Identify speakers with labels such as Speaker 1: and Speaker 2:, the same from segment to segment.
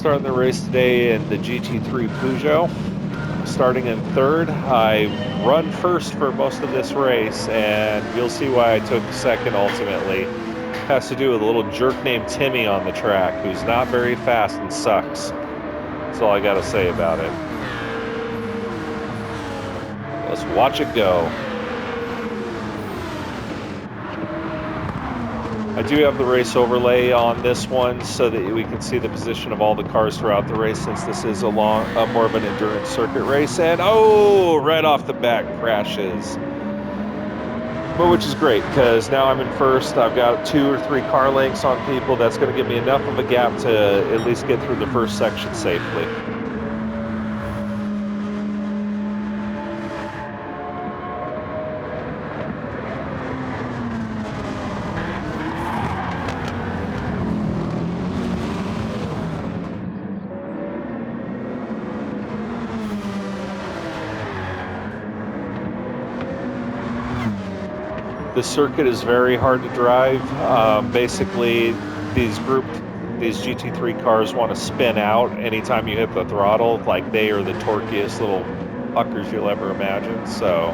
Speaker 1: Starting the race today in the GT3 Peugeot. Starting in third. I run first for most of this race, and you'll see why I took second ultimately. Has to do with a little jerk named Timmy on the track who's not very fast and sucks. That's all I got to say about it. Let's watch it go. I do have the race overlay on this one so that we can see the position of all the cars throughout the race, since this is more of an endurance circuit race. And right off the bat crashes. But which is great, because now I'm in first. I've got 2 or 3 car lengths on people. That's going to give me enough of a gap to at least get through the first section safely. The circuit is very hard to drive. Basically, these GT3 cars want to spin out anytime you hit the throttle. Like, they are the torquiest little fuckers you'll ever imagine. So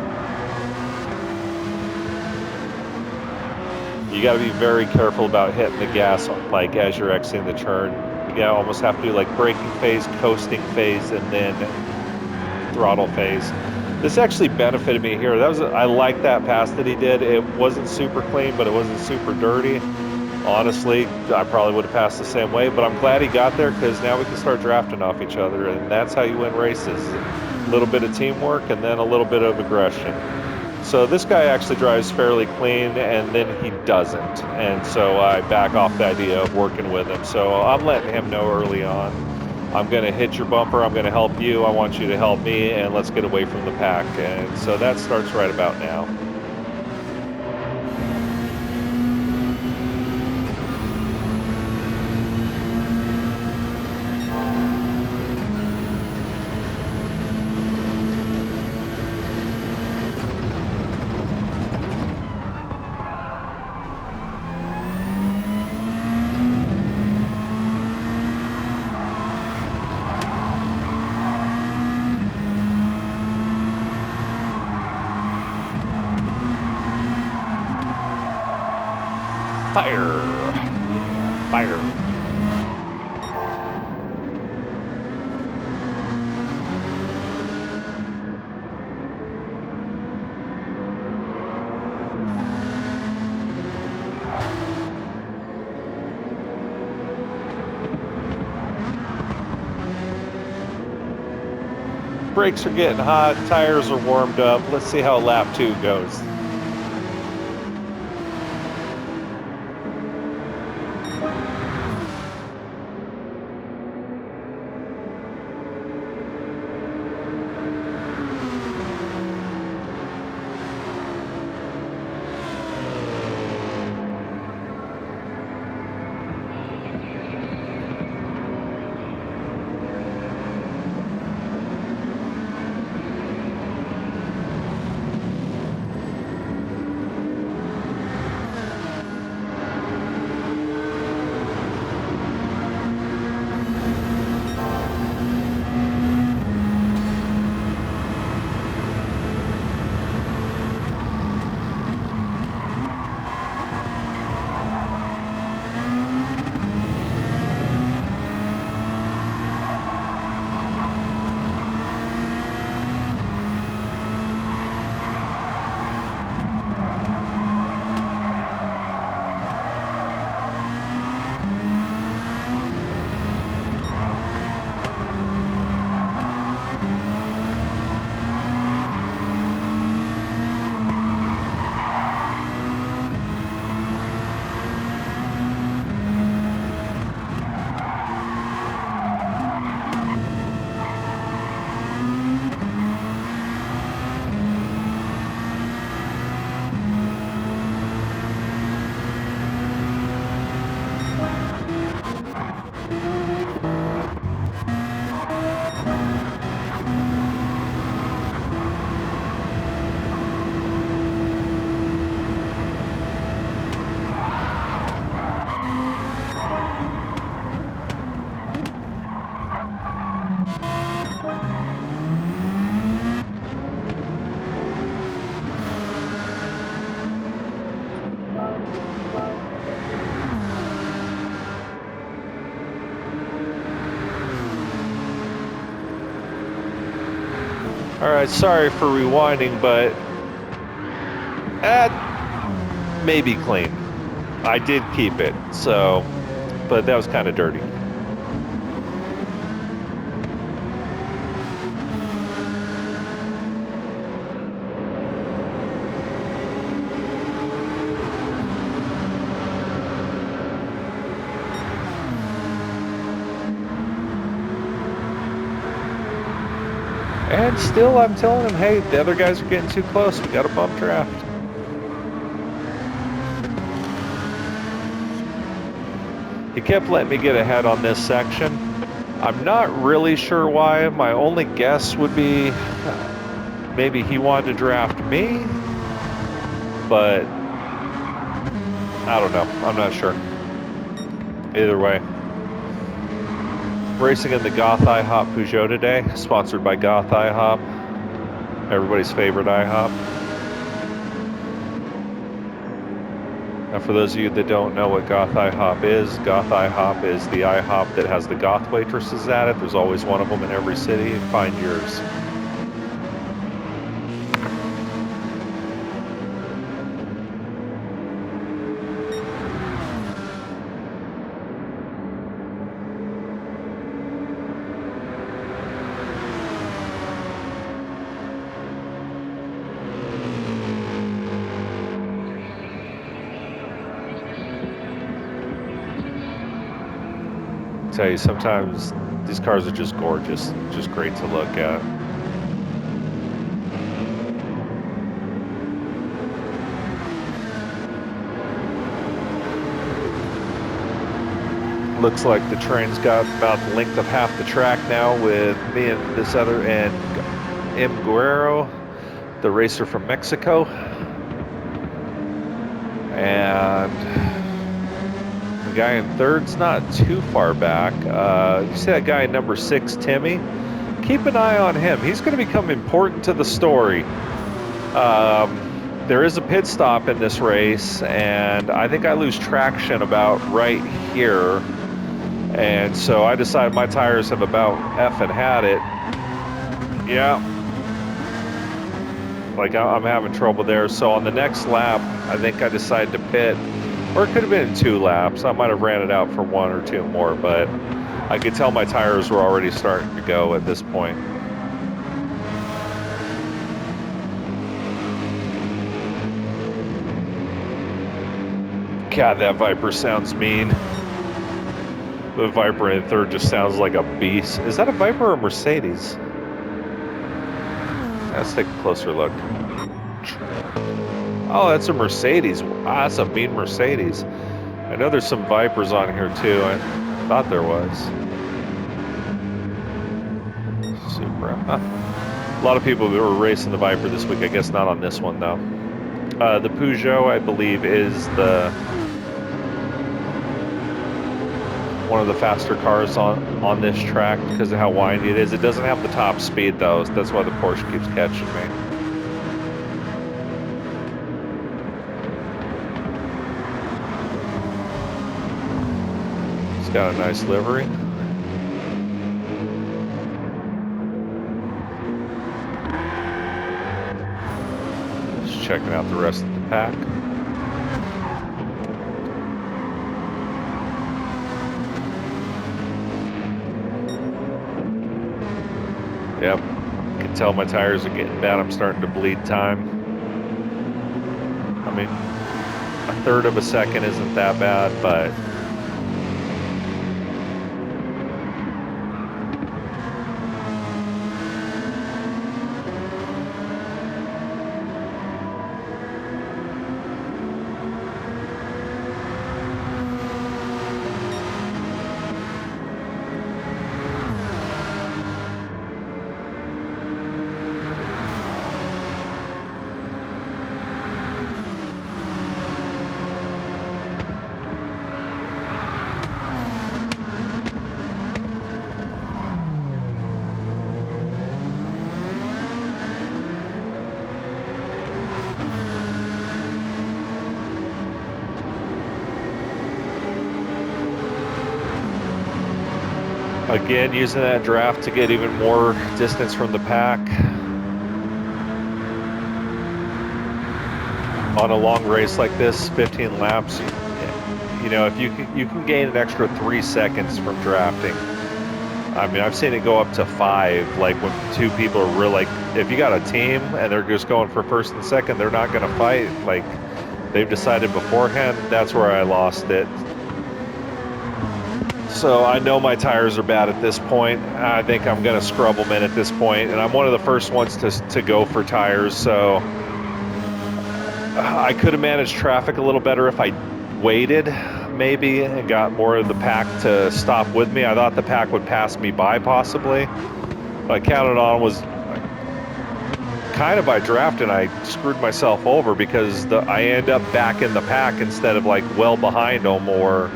Speaker 1: you got to be very careful about hitting the gas, like, as you're exiting the turn. You almost have to do like braking phase, coasting phase, and then throttle phase. This actually benefited me here. I like that pass that he did. It wasn't super clean, but it wasn't super dirty. Honestly, I probably would have passed the same way, but I'm glad he got there, because now we can start drafting off each other, and that's how you win races. A little bit of teamwork and then a little bit of aggression. So this guy actually drives fairly clean, and then he doesn't. And so I back off the idea of working with him. So I'm letting him know early on, I'm going to hit your bumper, I'm going to help you, I want you to help me, and let's get away from the pack. And so that starts right about now. Fire! Fire! Brakes are getting hot, tires are warmed up. Let's see how lap 2 goes. All right, sorry for rewinding, but maybe clean. I did keep it, so, but that was kind of dirty. And still, I'm telling him, hey, the other guys are getting too close. We got a bump draft. He kept letting me get ahead on this section. I'm not really sure why. My only guess would be maybe he wanted to draft me, but I don't know. I'm not sure. Either way. Racing in the Goth IHOP Peugeot today, sponsored by Goth IHOP, everybody's favorite IHOP. Now, for those of you that don't know what Goth IHOP is the IHOP that has the goth waitresses at it. There's always one of them in every city. Find yours. I tell you, sometimes these cars are just gorgeous, just great to look at. Looks like the train's got about the length of half the track now, with me and this other, and M. Guerrero, the racer from Mexico. And the guy in third's not too far back. You see that guy in number 6, Timmy? Keep an eye on him. He's going to become important to the story. There is a pit stop in this race, and I think I lose traction about right here. And so I decided my tires have about effing had it. Yeah. Like, I'm having trouble there. So on the next lap, I think I decided to pit. Or it could have been 2 laps. I might have ran it out for 1 or 2 more, but I could tell my tires were already starting to go at this point. God, that Viper sounds mean. The Viper in third just sounds like a beast. Is that a Viper or a Mercedes? Let's take a closer look. Oh, that's a Mercedes. Wow, that's a mean Mercedes. I know there's some Vipers on here too. I thought there was. Supra. Huh. A lot of people were racing the Viper this week. I guess not on this one though. The Peugeot, I believe, is one of the faster cars on this track because of how windy it is. It doesn't have the top speed though. That's why the Porsche keeps catching me. It's got a nice livery. Just checking out the rest of the pack. Yep, I can tell my tires are getting bad. I'm starting to bleed time. I mean, 1/3 of a second isn't that bad, but again, using that draft to get even more distance from the pack. on a long race like this, 15 laps, you know, if you can gain an extra 3 seconds from drafting. I mean, I've seen it go up to 5, like when two people are really, like, if you got a team and they're just going for first and second, they're not going to fight. Like, they've decided beforehand. That's where I lost it. So I know my tires are bad at this point. I think I'm going to scrub them in at this point, and I'm one of the first ones to go for tires, so I could have managed traffic a little better if I waited, maybe, and got more of the pack to stop with me. I thought the pack would pass me by, possibly. What I counted on was kind of by drafting, I screwed myself over because I end up back in the pack instead of like well behind them, or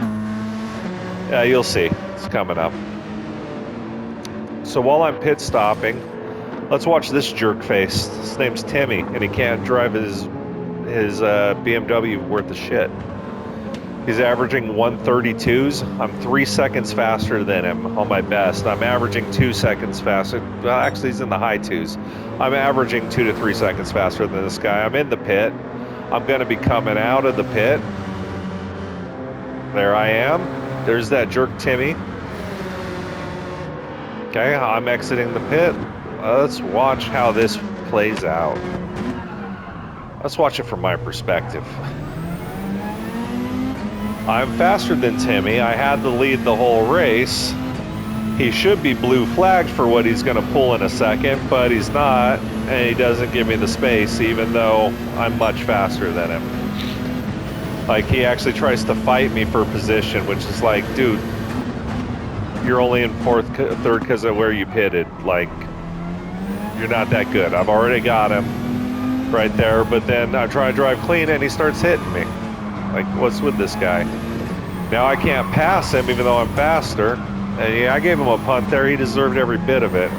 Speaker 1: you'll see. It's coming up. So while I'm pit stopping, let's watch this jerk face. His name's Timmy, and he can't drive his BMW worth of shit. He's averaging 132s. I'm 3 seconds faster than him on my best. I'm averaging 2 seconds faster. Well, actually, he's in the high 2s. I'm averaging 2 to 3 seconds faster than this guy. I'm in the pit. I'm going to be coming out of the pit. There I am. There's that jerk Timmy. Okay, I'm exiting the pit. Let's watch how this plays out. Let's watch it from my perspective. I'm faster than Timmy. I had the lead the whole race. He should be blue flagged for what he's going to pull in a second, but he's not, and he doesn't give me the space, even though I'm much faster than him. Like, he actually tries to fight me for position, which is like, dude, you're only in third because of where you pitted. Like, you're not that good. I've already got him right there, but then I try to drive clean, and he starts hitting me. Like, what's with this guy? Now I can't pass him even though I'm faster. And yeah, I gave him a punt there. He deserved every bit of it.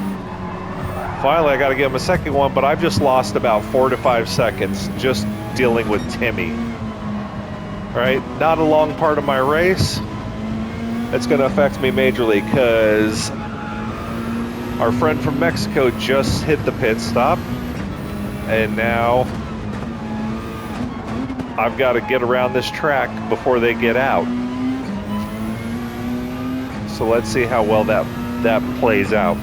Speaker 1: Finally, I got to give him a second one, but I've just lost about 4 to 5 seconds just dealing with Timmy. All right, not a long part of my race. It's going to affect me majorly because our friend from Mexico just hit the pit stop. And now I've got to get around this track before they get out. So let's see how well that plays out.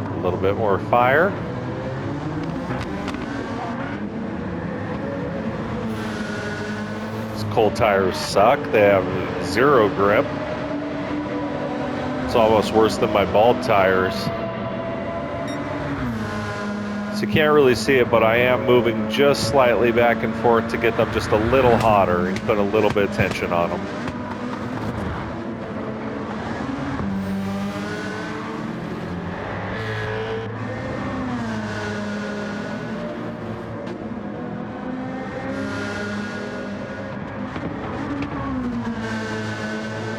Speaker 1: A little bit more fire. These cold tires suck. They have 0 grip. It's almost worse than my bald tires. So you can't really see it, but I am moving just slightly back and forth to get them just a little hotter and put a little bit of tension on them.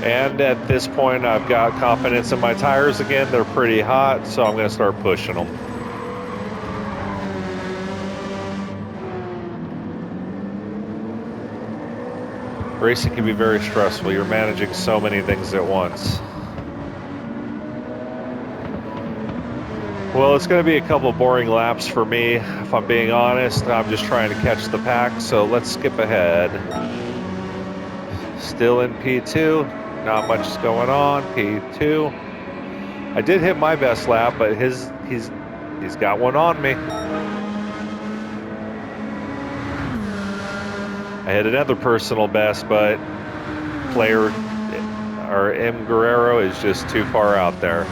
Speaker 1: And at this point, I've got confidence in my tires again. They're pretty hot, so I'm going to start pushing them. Racing can be very stressful. You're managing so many things at once. Well, it's going to be a couple boring laps for me, if I'm being honest. I'm just trying to catch the pack, so let's skip ahead. Still in P2. Not much is going on. P2. I did hit my best lap, but he's got one on me. I hit another personal best, but player or M. Guerrero is just too far out there.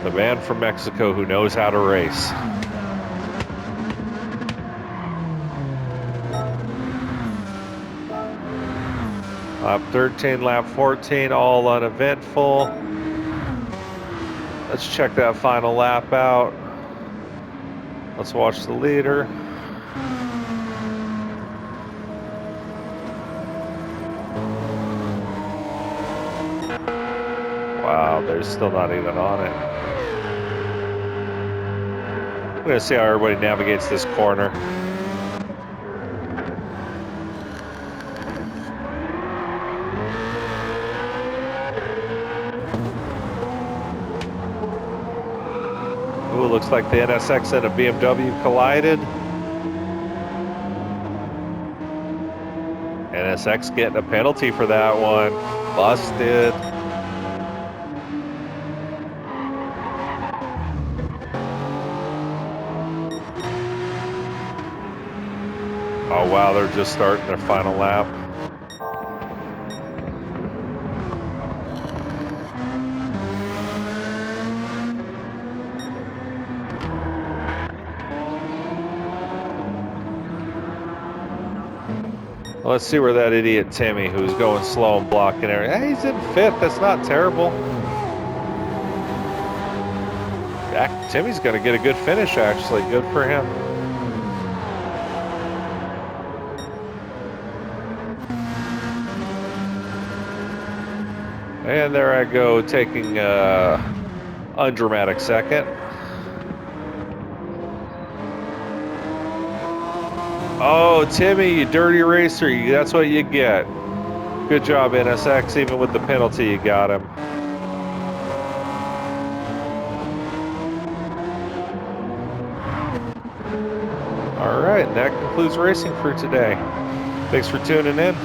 Speaker 1: The man from Mexico who knows how to race. Lap 13, lap 14, all uneventful. Let's check that final lap out. Let's watch the leader. Wow, They're still not even on it. I'm going to see how everybody navigates this corner. Ooh, looks like the NSX and a BMW collided. NSX getting a penalty for that one. Busted. Oh wow, they're just starting their final lap. Let's see where that idiot Timmy, who's going slow and blocking everything. Hey, he's in fifth. That's not terrible. Timmy's going to get a good finish, actually. Good for him. And there I go, taking undramatic second. Oh, Timmy, you dirty racer. That's what you get. Good job, NSX. Even with the penalty, you got him. All right, and that concludes racing for today. Thanks for tuning in.